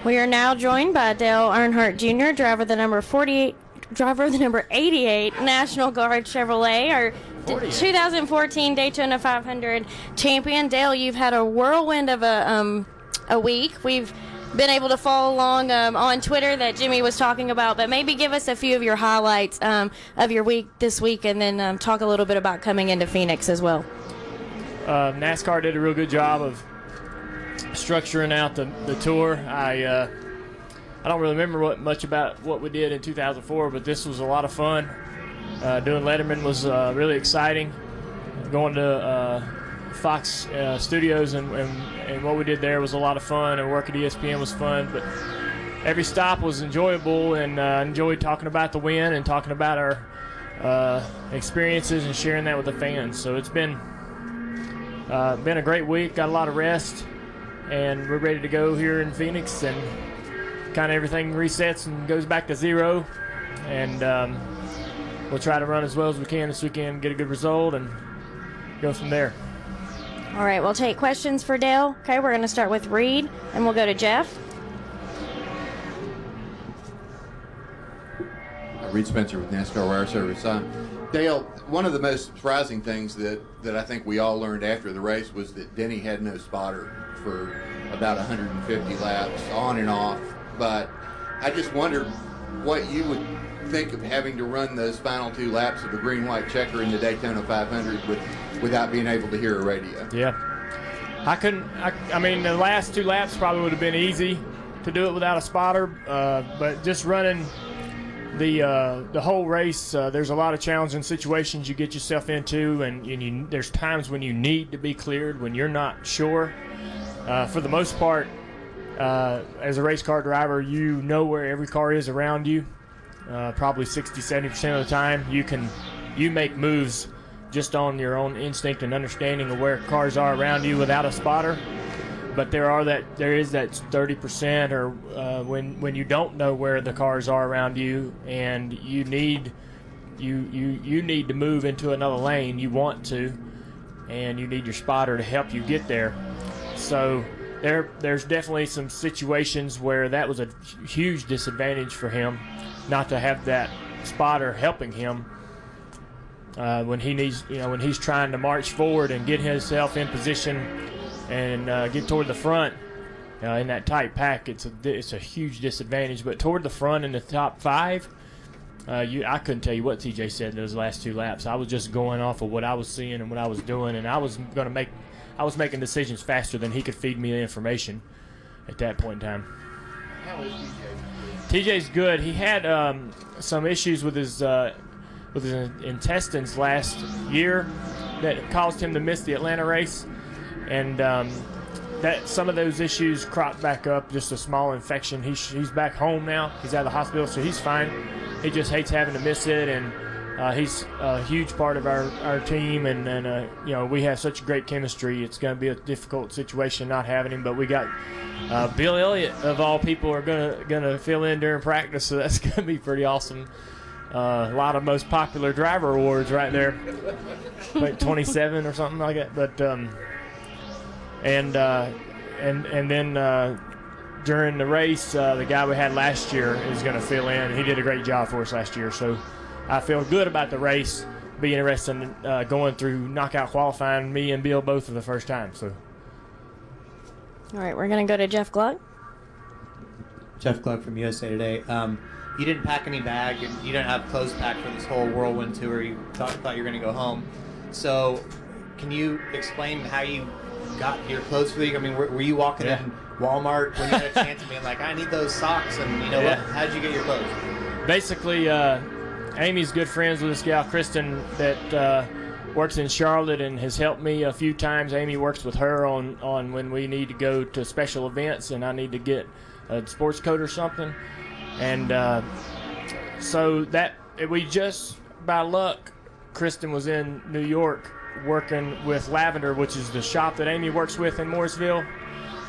We are now joined by Dale Earnhardt Jr., driver of the number 88 National Guard Chevrolet, our 2014 Daytona 500 champion. Dale, you've had a whirlwind of a week. We've been able to follow along on Twitter that Jimmy was talking about, but maybe give us a few of your highlights of your week this week, and then talk a little bit about coming into Phoenix as well. NASCAR did a real good job of structuring out the tour. I don't really remember much about what we did in 2004, but this was a lot of fun. Doing Letterman was really exciting. Going to Fox Studios and what we did there was a lot of fun, and work at ESPN was fun. But every stop was enjoyable, and enjoyed talking about the win and talking about our experiences and sharing that with the fans. So it's been a great week. Got a lot of rest, and we're ready to go here in Phoenix, and kind of everything resets and goes back to zero, and we'll try to run as well as we can this weekend, get a good result, and go from there. All right, we'll take questions for Dale. Okay, we're going to start with Reed, and we'll go to Jeff. Reed Spencer with NASCAR Wire Service. Dale, one of the most surprising things that I think we all learned after the race was that Denny had no spotter for about 150 laps on and off. But I just wondered what you would think of having to run those final 2 laps of a green-white checker in the Daytona 500 without being able to hear a radio. Yeah. I mean, the last 2 laps probably would have been easy to do it without a spotter, but just running the whole race, there's a lot of challenging situations you get yourself into, and there's times when you need to be cleared when you're not sure. For the most part, as a race car driver, you know where every car is around you. Probably 60-70% of the time you make moves just on your own instinct and understanding of where cars are around you without a spotter. But there is that 30% or when you don't know where the cars are around you, and you need to move into another lane. You want to, and you need your spotter to help you get there. So there's definitely some situations where that was a huge disadvantage for him, not to have that spotter helping him when he's trying to march forward and get himself in position and get toward the front in that tight pack. It's a huge disadvantage. But toward the front in the top 5, I couldn't tell you what TJ said in those last 2 laps. I was just going off of what I was seeing and what I was doing, and I was making decisions faster than he could feed me the information at that point in time. How is TJ? TJ's good. He had some issues with his intestines last year that caused him to miss the Atlanta race, and that some of those issues cropped back up. Just a small infection. He's back home now. He's out of the hospital, so he's fine. He just hates having to miss it, and he's a huge part of our team, and we have such great chemistry. It's going to be a difficult situation not having him, but we got Bill Elliott, of all people, are gonna fill in during practice, so that's going to be pretty awesome. A lot of most popular driver awards right there, like 27 or something like that. But and then during the race, the guy we had last year is going to fill in. He did a great job for us last year, so I feel good about the race. Be interested in going through knockout qualifying. Me and Bill both for the first time. So, All right, we're going to go to Jeff Gluck. Jeff Gluck from USA Today. You didn't pack any bag, and you didn't have clothes packed for this whole whirlwind tour. You thought you were going to go home. So, can you explain how you got your clothes for the week? I mean, were you walking in Walmart when you had a chance of being like, I need those socks, and how did you get your clothes? Basically, Amy's good friends with this gal, Kristen, that works in Charlotte and has helped me a few times. Amy works with her on when we need to go to special events and I need to get a sports coat or something. And so that we just, by luck, Kristen was in New York working with Lavender, which is the shop that Amy works with in Morrisville.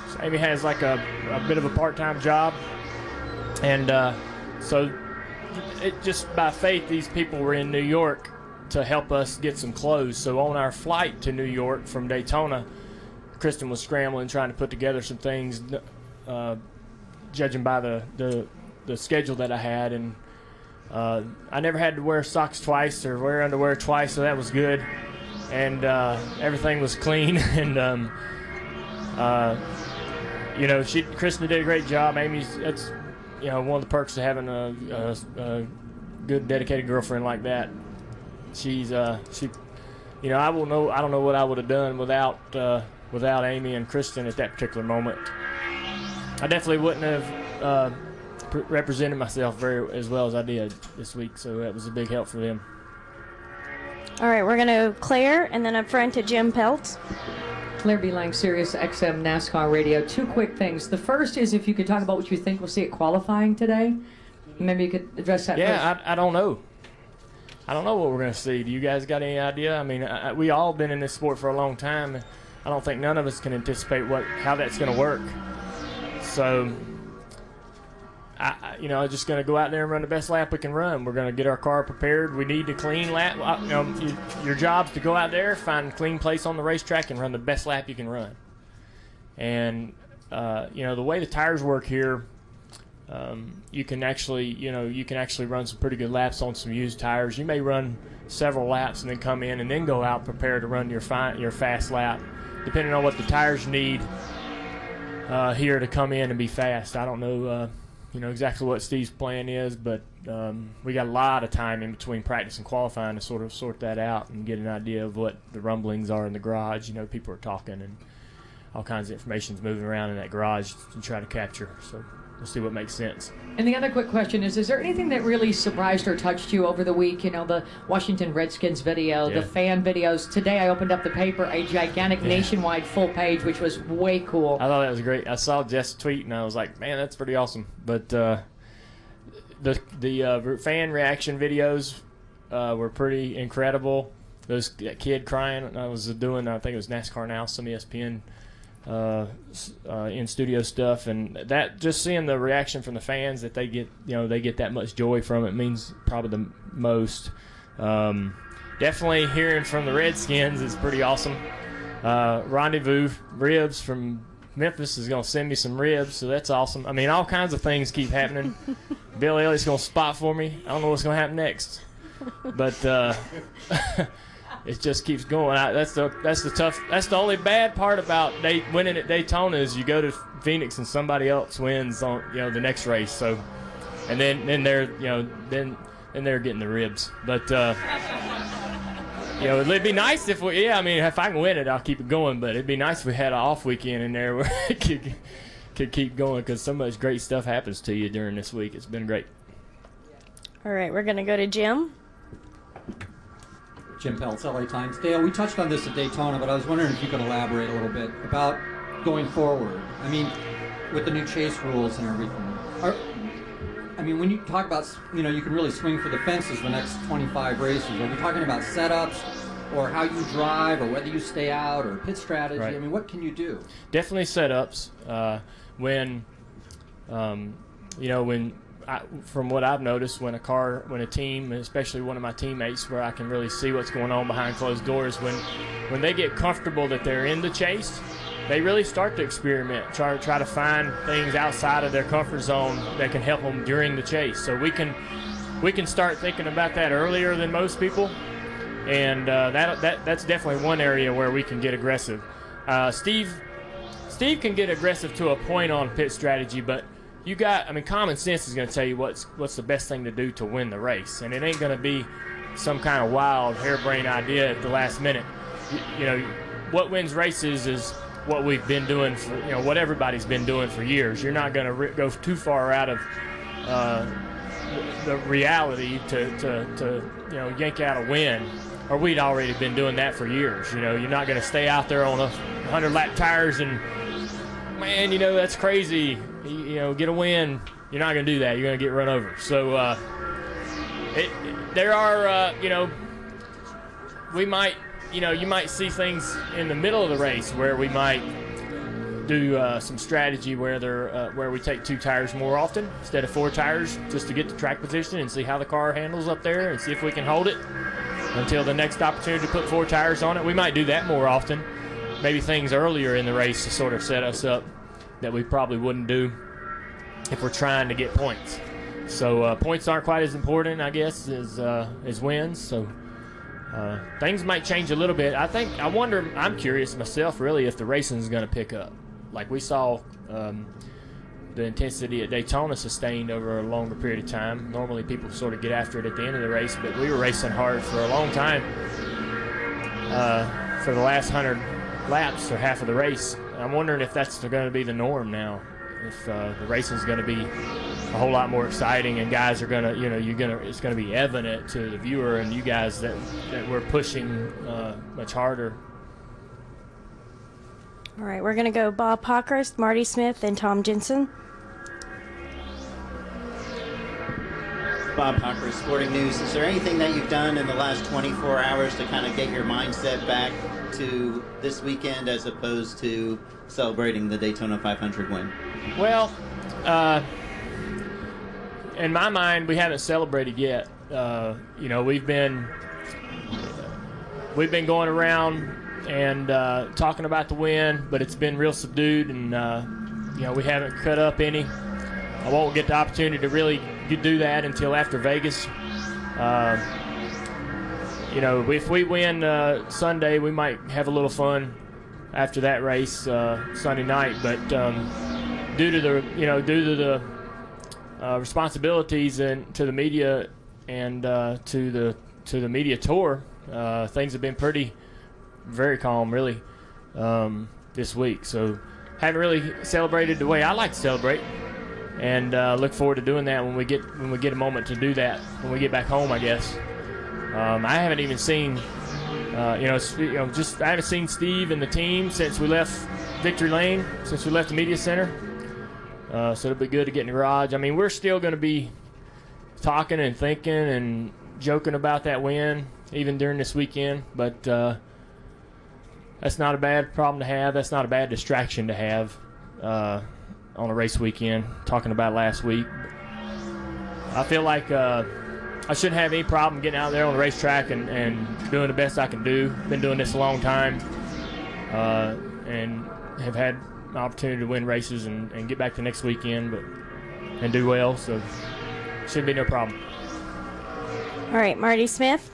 So Amy has like a bit of a part-time job. And so it just by faith, these people were in New York to help us get some clothes. So on our flight to New York from Daytona, Kristen was scrambling, trying to put together some things judging by the schedule that I had, and I never had to wear socks twice or wear underwear twice, so that was good. And everything was clean, and Kristen did a great job. That's one of the perks of having a good, dedicated girlfriend like that. I don't know what I would have done without Amy and Kristen at that particular moment. I definitely wouldn't have represented myself as well as I did this week, so that was a big help for them. All right, we're going to Claire, and then up front to Jim Peltz. Claire B. Lang, Sirius XM NASCAR Radio. Two quick things. The first is if you could talk about what you think we'll see at qualifying today. Maybe you could address that first. Yeah, I don't know. I don't know what we're going to see. Do you guys got any idea? I mean, we all been in this sport for a long time. I don't think none of us can anticipate how that's going to work. So, I'm just going to go out there and run the best lap we can run. We're going to get our car prepared. We need to clean lap. Your job's to go out there, find a clean place on the racetrack, and run the best lap you can run. And the way the tires work here, you can actually run some pretty good laps on some used tires. You may run several laps and then come in and then go out prepared to run your fast lap, depending on what the tires need here to come in and be fast. I don't know exactly what Steve's plan is, but we got a lot of time in between practice and qualifying to sort of sort that out and get an idea of what the rumblings are in the garage. People are talking and all kinds of information's moving around in that garage to try to capture. So we'll see what makes sense. And the other quick question is there anything that really surprised or touched you over the week? The Washington Redskins video, the fan videos. Today I opened up the paper, a gigantic nationwide full page, which was way cool. I thought that was great. I saw Jeff's tweet, and I was like, man, that's pretty awesome. But the fan reaction videos were pretty incredible. That kid crying, I was doing, I think it was NASCAR Now, some ESPN in studio stuff, and that just seeing the reaction from the fans that they get that much joy from it means probably the most. Definitely hearing from the Redskins is pretty awesome. Rendezvous Ribs from Memphis is going to send me some ribs, so that's awesome. I mean, all kinds of things keep happening. Bill Elliott's going to spot for me. I don't know what's going to happen next, but it just keeps going. That's the only bad part about winning at Daytona is you go to Phoenix and somebody else wins on the next race. So, and then they're they're getting the ribs. But it'd be nice if if I can win it, I'll keep it going. But it'd be nice if we had an off weekend in there where it could keep going, because so much great stuff happens to you during this week. It's been great. All right, we're gonna go to Jim. Jim Peltz, LA Times. Dale, we touched on this at Daytona, but I was wondering if you could elaborate a little bit about going forward. I mean, with the new chase rules and everything. When you talk about, you can really swing for the fences the next 25 races. Are we talking about setups or how you drive or whether you stay out or pit strategy? Right. What can you do? Definitely setups. From what I've noticed, when a team, especially one of my teammates, where I can really see what's going on behind closed doors, when they get comfortable that they're in the chase, they really start to experiment, try to find things outside of their comfort zone that can help them during the chase. So we can start thinking about that earlier than most people, and that's definitely one area where we can get aggressive. Steve can get aggressive to a point on pit strategy, but common sense is going to tell you what's the best thing to do to win the race, and it ain't going to be some kind of wild, harebrained idea at the last minute. What wins races is what we've been doing for, what everybody's been doing for years. You're not going to go too far out of the reality to yank out a win, or we'd already been doing that for years. You're not going to stay out there on 100-lap tires and, man, that's crazy. Get a win. You're not going to do that. You're going to get run over. So there are, you might see things in the middle of the race where we might do some strategy where we take 2 tires more often instead of 4 tires, just to get the track position and see how the car handles up there and see if we can hold it until the next opportunity to put 4 tires on it. We might do that more often. Maybe things earlier in the race to sort of set us up that we probably wouldn't do. if we're trying to get points. So points aren't quite as important, I guess, as wins. So things might change a little bit. I'm curious myself, really, if the racing is going to pick up. Like we saw the intensity at Daytona sustained over a longer period of time. Normally people sort of get after it at the end of the race, but we were racing hard for a long time for the last 100 laps or half of the race. I'm wondering if that's going to be the norm now. If the racing is going to be a whole lot more exciting, and guys are going to, it's going to be evident to the viewer and you guys that we're pushing much harder. All right, we're going to go Bob Hawkhurst, Marty Smith, and Tom Jensen. Bob Hawkhurst, Sporting News. Is there anything that you've done in the last 24 hours to kind of get your mindset back to this weekend as opposed to celebrating the Daytona 500 win? Well, in my mind, we haven't celebrated yet. We've been going around and talking about the win, but it's been real subdued, and we haven't cut up any. I won't get the opportunity to really do that until after Vegas. If we win Sunday, we might have a little fun after that race Sunday night. But due to the responsibilities and to the media and to the media tour, things have been very calm, really, this week. So haven't really celebrated the way I like to celebrate, and look forward to doing that when we get a moment to do that when we get back home, I guess. I haven't even seen, I haven't seen Steve and the team since we left Victory Lane, since we left the media center. So it'll be good to get in the garage. I mean, we're still going to be talking and thinking and joking about that win even during this weekend, but that's not a bad problem to have. That's not a bad distraction to have on a race weekend, talking about last week. I feel like I shouldn't have any problem getting out there on the racetrack and doing the best I can do. Been doing this a long time, and have had an opportunity to win races and get back to next weekend and do well, so should be no problem. All right, Marty Smith.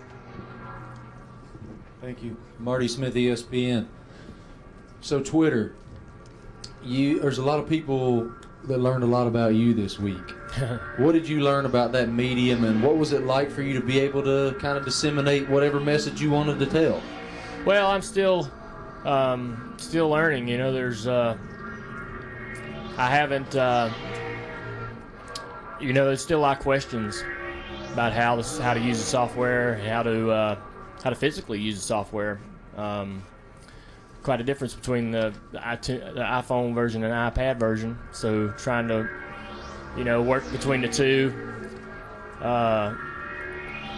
Thank you. Marty Smith, ESPN. So Twitter, there's a lot of people that learned a lot about you this week. What did you learn about that medium, and what was it like for you to be able to kind of disseminate whatever message you wanted to tell? Well, I'm still learning. There's I haven't there's still a lot of questions about how to use the software and how to physically use the software. Quite a difference between the iPhone version and iPad version. So trying to, work between the two.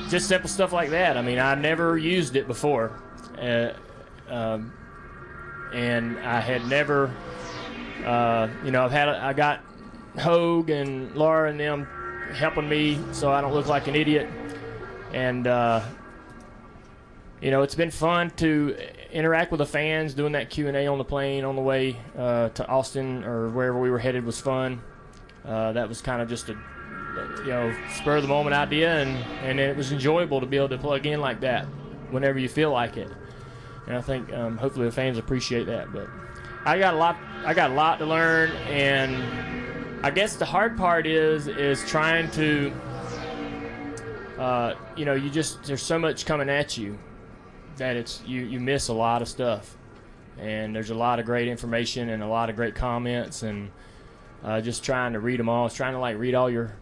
Just simple stuff like that. I mean, I never used it before, and I had never, I got Hogue and Laura and them helping me so I don't look like an idiot, and it's been fun to interact with the fans. Doing that Q&A on the plane on the way to Austin or wherever we were headed was fun. That was kind of just a spur of the moment idea, and it was enjoyable to be able to plug in like that whenever you feel like it. And I think hopefully the fans appreciate that. But I got a lot to learn, and I guess the hard part is trying to there's so much coming at you that you miss a lot of stuff, and there's a lot of great information and a lot of great comments, and just trying to read them all. I was trying to read all your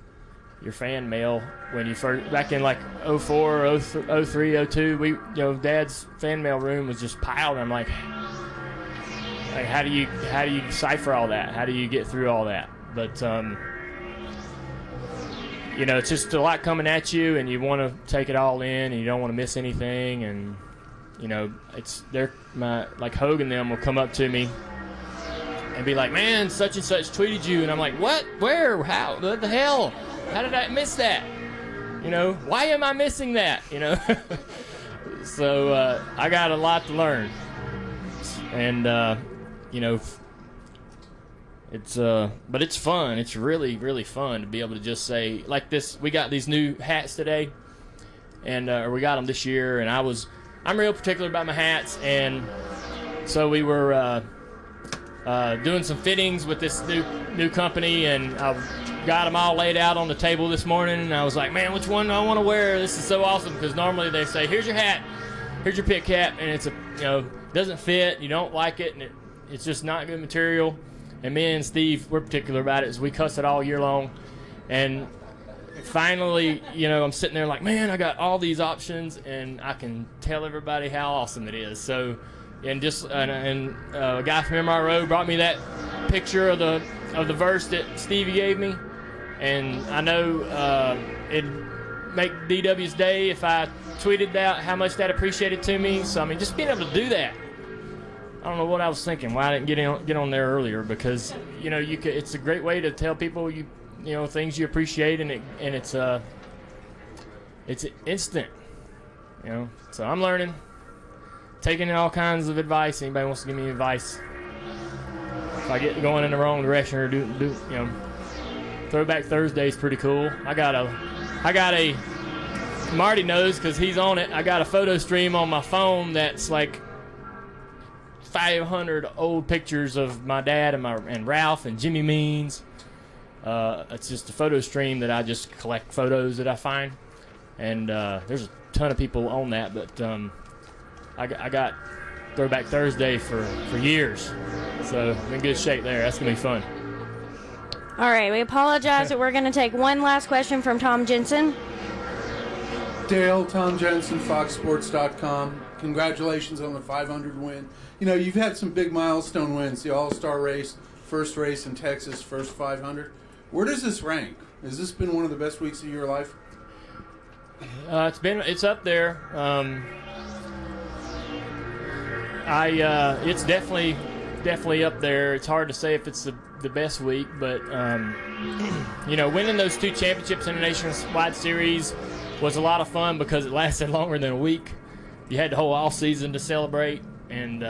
fan mail when you first, back in 04, 03, 02. Dad's fan mail room was just piled. I'm like how do you decipher all that? How do you get through all that? But it's just a lot coming at you, and you want to take it all in, and you don't want to miss anything. And Hogue and them will come up to me and be like, "Man, such and such tweeted you," and I'm like, "What? Where? How? What the hell? How did I miss that? Why am I missing that? So I got a lot to learn, and but it's fun. It's really, really fun to be able to just say, like this, we got these new hats today, and or we got them this year, and I'm real particular about my hats, and so we were doing some fittings with this new company, and I got them all laid out on the table this morning, and I was like, man, which one do I want to wear? This is so awesome, because normally they say, here's your hat, here's your pit cap, and it's doesn't fit, you don't like it, and it's just not good material. And me and Steve, we're particular about it, is we cuss it all year long, and finally, I'm sitting there like, man, I got all these options, and I can tell everybody how awesome it is. So, and a guy from MRO brought me that picture of the verse that Stevie gave me, and I know it'd make DW's day if I tweeted out how much that appreciated to me. So I mean, just being able to do that, I don't know what I was thinking. Why I didn't get on there earlier? Because it's a great way to tell people things you appreciate, and it's instant. So I'm learning, taking in all kinds of advice. Anybody wants to give me advice? If I get going in the wrong direction or do Throwback Thursday is pretty cool. I got a Marty knows because he's on it. I got a photo stream on my phone that's like 500 old pictures of my dad and Ralph and Jimmy Means. It's just a photo stream that I just collect photos that I find, and there's a ton of people on that. But I got Throwback Thursday for years, so I'm in good shape there. That's gonna be fun. All right, we apologize, but we're going to take one last question from Tom Jensen. Dale, Tom Jensen, FoxSports.com. Congratulations on the 500 win. You've had some big milestone wins, the All-Star race, first race in Texas, first 500. Where does this rank? Has this been one of the best weeks of your life? It's up there. It's definitely up there. It's hard to say if it's the best week, but winning those 2 championships in the Nationwide Series was a lot of fun because it lasted longer than a week. You had the whole off season to celebrate, and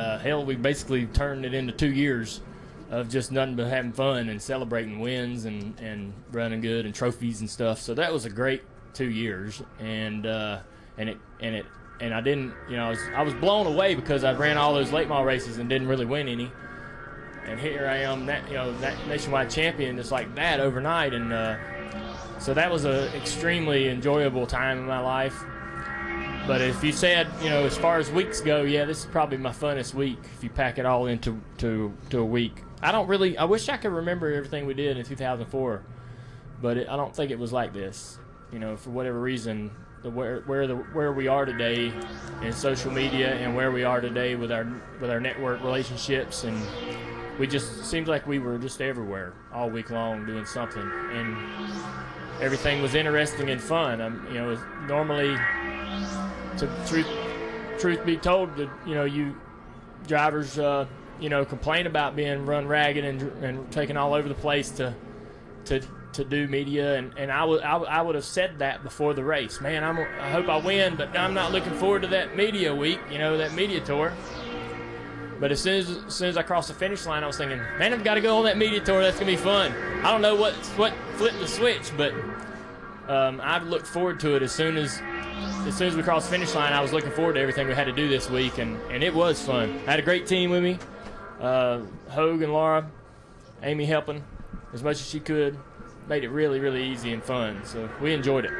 we basically turned it into 2 years of just nothing but having fun and celebrating wins and running good and trophies and stuff. So that was a great 2 years, and I didn't, I was blown away because I ran all those late model races and didn't really win any. And here I am, that nationwide champion just like that overnight, and so that was an extremely enjoyable time in my life. But if you said, as far as weeks go, yeah, this is probably my funnest week if you pack it all into a week. I wish I could remember everything we did in 2004, but I don't think it was like this. For whatever reason, where we are today in social media and where we are today with our network relationships, and we just seems like we were just everywhere all week long doing something, and everything was interesting and fun. Normally, truth be told, you drivers complain about being run ragged and taken all over the place to do media, and I would have said that before the race. Man, I hope I win, but I'm not looking forward to that media week, that media tour. But as soon as I crossed the finish line, I was thinking, man, I've got to go on that media tour. That's gonna be fun. I don't know what flipped the switch, but I've looked forward to it as soon as we crossed the finish line. I was looking forward to everything we had to do this week, and it was fun. I had a great team with me, Hogue and Laura, Amy helping as much as she could, made it really, really easy and fun. So we enjoyed it.